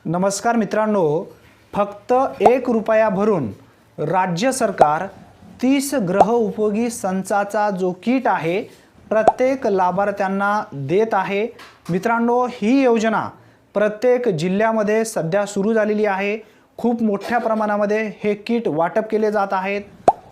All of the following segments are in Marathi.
नमस्कार मित्रांनो, फक्त 1 रुपया भरून राज्य सरकार 30 गृहउपयोगी संचाचा जो किट आहे प्रत्येक लाभार्थ्यांना देत आहे। मित्रांनो, ही योजना प्रत्येक जिल्ह्यामध्ये सध्या सुरू झालेली आहे। खूप मोठ्या प्रमाणामध्ये हे किट वाटप केले जात आहेत।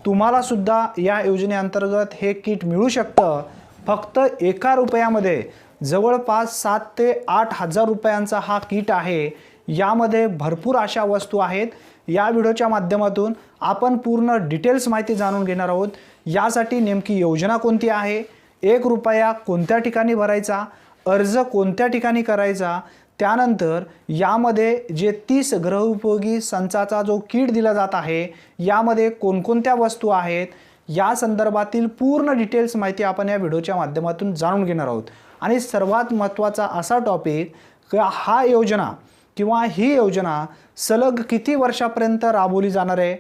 तुम्हाला सुद्धा या योजनेअंतर्गत हे किट मिळू शकतं। फक्त 1 रुपयामध्ये जवळपास 7 ते 8 हजार रुपयांचा हा किट आहे। यामध्ये भरपूर अशा वस्तू आहेत। या व्हिडिओच्या माध्यमातून आपण पूर्ण डिटेल्स माहिती जाणून घेणार आहोत। यासाठी नेमकी योजना कोणती आहे, 1 रुपया कोणत्या ठिकाणी भरायचा, अर्ज कोणत्या ठिकाणी करायचा, त्यानंतर यामध्ये जे 30 गृहउपयोगी संचाचा जो किट दिला जात आहे यामध्ये कोणकोणत्या वस्तू आहेत, या संदर्भातील पूर्ण डिटेल्स माहिती आपण या व्हिडिओच्या माध्यमातून जाणून घेणार आहोत। आणि सर्वात महत्त्वाचा असा टॉपिक की हा योजना किंवा ही योजना सलग किती वर्षापर्यंत राबवली जाणार आहे,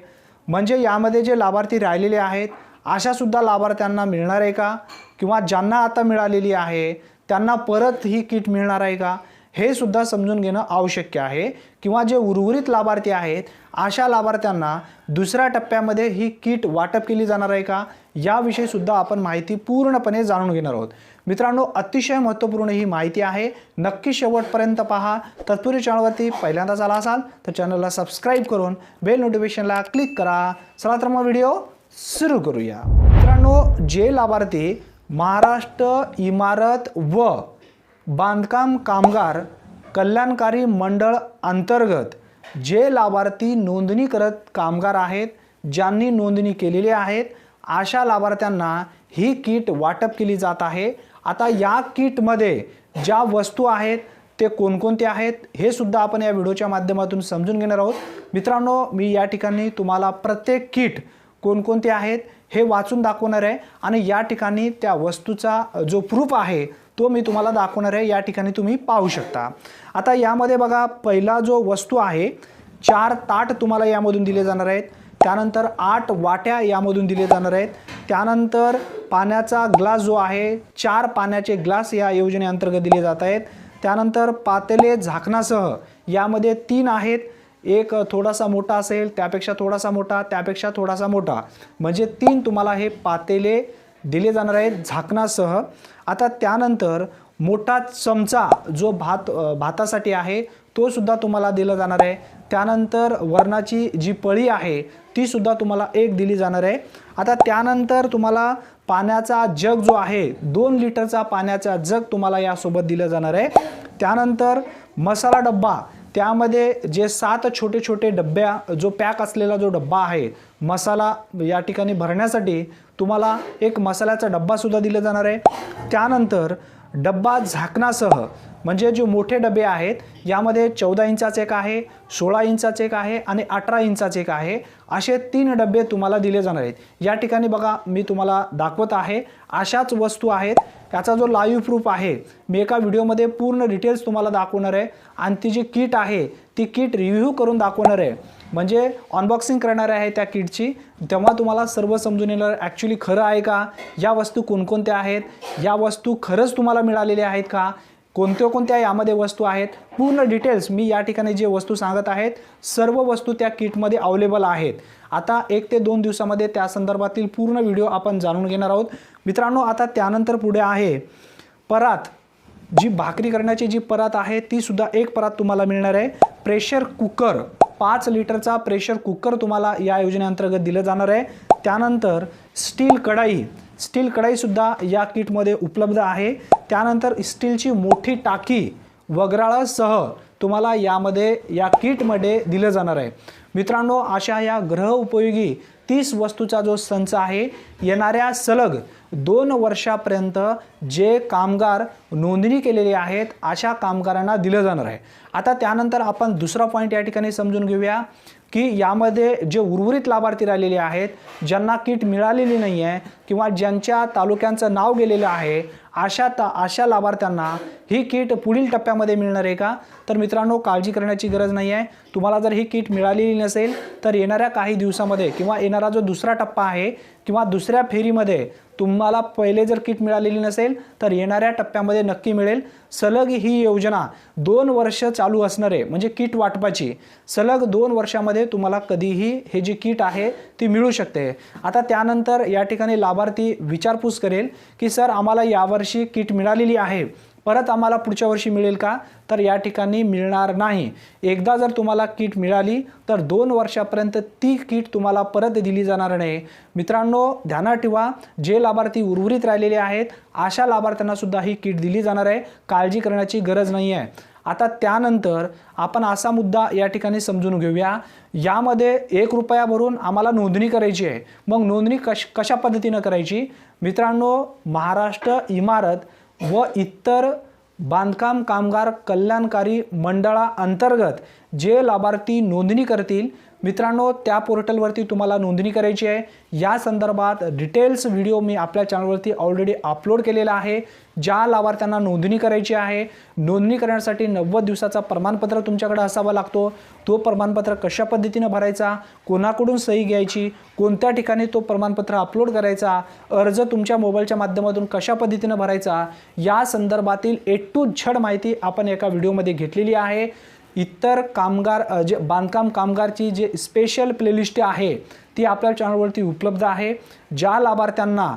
म्हणजे यामध्ये जे लाभार्थी राहिलेले आहेत अशा सुद्धा लाभार्थ्यांना मिळणार आहे का, किंवा ज्यांना आता मिळालेली आहे त्यांना परत ही किट मिळणार आहे का, हे सुद्धा समजून घेणं आवश्यक आहे। किंवा जे उर्वरित लाभार्थी आहेत अशा लाभार्थ्यांना दुसऱ्या टप्प्यामध्ये ही किट वाटप केली जाणार आहे का, याविषयी सुद्धा आपण माहिती पूर्णपणे जाणून घेणार आहोत। मित्रांनो, अतिशय महत्त्वपूर्ण ही माहिती आहे, नक्की शेवटपर्यंत पहा। तत्पूर्वी चॅनलवरती पहिल्यांदाच आला असाल तर चॅनलला सबस्क्राईब करून बेल नोटिफिकेशनला क्लिक करा। चला तर मग व्हिडिओ सुरू करूया। मित्रांनो, जे लाभार्थी महाराष्ट्र इमारत व बांधकाम कामगार कल्याणकारी मंडळ अंतर्गत जे लाभार्थी नोंदणी करत कामगार आहेत, ज्यांनी नोंदणी केलेली आहेत अशा लाभार्थ्यांना ही किट वाटप केली जात आहे। आता या किटमध्ये ज्या वस्तू आहेत ते कोणकोणते आहेत हे सुद्धा आपण या व्हिडिओच्या माध्यमातून समजून घेणार आहोत। मित्रांनो, मी या ठिकाणी तुम्हाला प्रत्येक किट कोणकोणते आहेत हे वाचून दाखवणार आहे आणि या ठिकाणी त्या वस्तूचा जो प्रूफ आहे तो मी तुम्हाला दाखवणार आहे। या ठिकाणी तुम्ही पाहू शकता। आता यामध्ये बघा, पहिला जो वस्तू आहे 4 ताट तुम्हाला यामधून दिले जाणार आहेत, त्यानंतर 8 वाट्या यामधून दिले जाणार आहेत, त्यानंतर पाण्याचा ग्लास जो आहे 4 पाण्याचे ग्लास या योजनेअंतर्गत दिले जात आहेत, त्यानंतर पातेले झाकणासह यामध्ये 3 आहेत, एक थोडासा मोठा असेल, त्यापेक्षा थोडासा मोठा, त्यापेक्षा थोडासा मोठा, म्हणजे 3 तुम्हाला हे पातेले दिले जाणार आहेत झाकणासह। आता त्यानंतर मोठा चमचा जो भातासाठी आहे तो सुद्धा तुम्हाला दिला जाणार आहे। त्यानंतर वरणाची जी पळी आहे ती सुद्धा तुम्हाला एक दिली जाणार आहे। आता त्यानंतर तुम्हाला पाण्याचा जग जो आहे 2 लिटरचा पाण्याचा जग तुम्हाला यासोबत दिलं जाणार आहे। त्यानंतर मसाला डब्बा, त्यामध्ये जे 7 छोटे छोटे डब्या जो पॅक असलेला जो डब्बा आहे मसाला या ठिकाणी भरण्यासाठी तुम्हाला एक मसाल्याचा डब्बा सुद्धा दिला जाणार आहे। त्यानंतर डब्बा झाकणासह, म्हणजे जे मोठे डबे आहेत यामध्ये 14 इंचाचे एक आहे, 16 इंचाचे एक आहे आणि 18 इंचाचे एक आहे, असे 3 डबे तुम्हाला दिले जाणार आहेत। या ठिकाणी बघा, मी तुम्हाला दाखवत आहे अशाच वस्तू आहेत। याचा जो लाईव्ह प्रूफ आहे मी एका व्हिडिओमध्ये पूर्ण डिटेल्स तुम्हाला दाखवणार आहे आणि ती जी किट आहे ती किट रिव्ह्यू करून दाखवणार आहे, म्हणजे अनबॉक्सिंग करणार आहे त्या किटची, तेव्हा तुम्हाला सर्व समजून येणार ॲक्च्युली खरं आहे का, या वस्तू कोणकोणत्या आहेत, या वस्तू खरंच तुम्हाला मिळालेल्या आहेत का, कोणत्या यामध्ये वस्तू आहेत, पूर्ण डिटेल्स मी या ठिकाणी जे वस्तू सांगत आहेत सर्व वस्तू त्या किटमध्ये अवेलेबल आहेत। आता 1 ते 2 दिवसामध्ये त्या संदर्भातील पूर्ण व्हिडिओ आपण जाणून घेणार आहोत। मित्रांनो, आता त्यानंतर पुढे आहे परात, जी भाकरी करण्याची जी परात आहे ती सुद्धा एक परात तुम्हाला मिळणार आहे। प्रेशर कुकर, 5 लिटरचा प्रेशर कुकर तुम्हाला या योजनेअंतर्गत दिलं जाणार आहे। त्यानंतर स्टील कढाई सुद्धा या किटमध्ये उपलब्ध आहे। त्यानंतर स्टीलची मोठी टाकी वगराळासह तुम्हाला यामध्ये या किटमध्ये दिलं जाणार आहे। मित्रांनो, अशा या गृहउपयोगी 30 वस्तूचा जो संच आहे येणाऱ्या सलग 2 वर्षापर्यंत जे कामगार नोंदणी केलेली आहेत अशा कामगारांना दिलं जाणार आहे। आता त्यानंतर आपण दुसरा पॉईंट या ठिकाणी समजून घेऊया की यामध्ये जे उर्वरित लाभार्थी राहिलेले आहेत, ज्यांना किट मिळालेली नाही आहे किंवा ज्यांच्या तालुक्यांचं नाव गेलेलं आहे अशा लाभार्थ्यांना ही किट पुढील टप्प्यामध्ये मिळणार आहे का, तर मित्रांनो काळजी करण्याची गरज नाही आहे। तुम्हाला जर ही किट मिळालेली नसेल तर येणाऱ्या काही दिवसामध्ये किंवा येणारा जो दुसरा टप्पा आहे किंवा दुसऱ्या फेरीमध्ये तुम्हाला पहिले जर किट मिळालेली नसेल तर येणाऱ्या टप्प्यामध्ये नक्की मिळेल। सलग ही योजना 2 वर्ष चालू असणार आहे, म्हणजे किट वाटपाची सलग 2 वर्षामध्ये तुम्हाला कधीही हे जी किट आहे ती मिळू शकते। आता त्यानंतर या ठिकाणी लाभार्थी विचारपूस करेल की सर आम्हाला यावर्षी किट मिळालेली आहे, परत आम्हाला पुढच्या वर्षी मिळेल का? तर या ठिकाणी मिळणार नाही। एकदा जर तुम्हाला किट मिळाली तर 2 वर्षापर्यंत ती किट तुम्हाला परत दिली जाणार नाही। मित्रांनो ध्यानात ठेवा, जे लाभार्थी उर्वरित राहिलेले आहेत अशा लाभार्थ्यांना सुद्धा ही किट दिली जाणार आहे, काळजी करण्याची गरज नाही आहे। आता त्यानंतर आपण असा मुद्दा या ठिकाणी समजून घेऊया, यामध्ये 1 रुपया भरून आम्हाला नोंदणी करायची आहे। मग नोंदणी कशा पद्धतीने करायची? मित्रांनो, महाराष्ट्र इमारत व इतर बांधकाम कामगार कल्याणकारी मंडळाअंतर्गत जे लाभार्थी नोंदणी करतील मित्रांनो, त्या पोर्टलवरती तुम्हाला नोंदणी करायची आहे। या संदर्भात डिटेल्स व्हिडिओ मी आपल्या चॅनलवरती ऑलरेडी अपलोड केलेला आहे। ज्या लाभार्थ्यांना नोंदणी करायची आहे, नोंदणी करण्यासाठी 90 दिवसाचा प्रमाणपत्र तुमच्याकडे असावा लागतो। तो प्रमाणपत्र कशा पद्धतीने भरायचा, कोणाकडून सही घ्यायची, कोणत्या ठिकाणी तो प्रमाणपत्र अपलोड करायचा, अर्ज तुमच्या मोबाईलच्या माध्यमातून कशा पद्धतीने भरायचा, या संदर्भातील A to Z माहिती आपण एका व्हिडिओमध्ये घेतलेली आहे। इतर कामगार जे बांधकाम कामगारची जे स्पेशल प्लेलिस्ट आहे ती आपल्या चॅनलवरती उपलब्ध आहे। ज्या लाभार्थ्यांना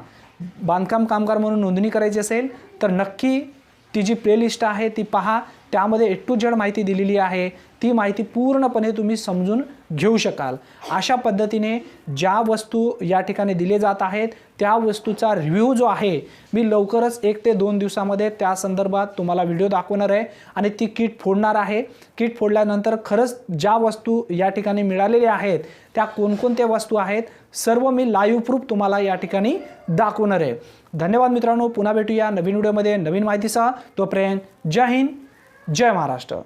बांधकाम कामगार म्हणून नोंदणी करायची असेल तर नक्की ती जी प्लेलिस्ट आहे ती पहा, त्यामध्ये A to Z माहिती दिलेली आहे। ती माहिती पूर्णपणे तुम्ही समजून घेऊ शकाल। अशा पद्धतीने ज्या वस्तू या ठिकाणी दिले जात आहेत त्या वस्तूचा रिव्ह्यू जो आहे मी लवकरच 1 ते 2 दिवसामध्ये त्या संदर्भात तुम्हाला व्हिडिओ दाखवणार आहे आणि ती किट फोडणार आहे। किट फोडल्यानंतर खरंच ज्या वस्तू या ठिकाणी मिळालेल्या आहेत त्या कोणकोणत्या वस्तू आहेत सर्व मी लाईव्ह प्रूफ तुम्हाला या ठिकाणी दाखवणार आहे। धन्यवाद मित्रांनो, पुन्हा भेटूया नवीन व्हिडिओमध्ये नवीन माहितीसह। तोपर्यंत जय हिंद, जय महाराष्ट्र।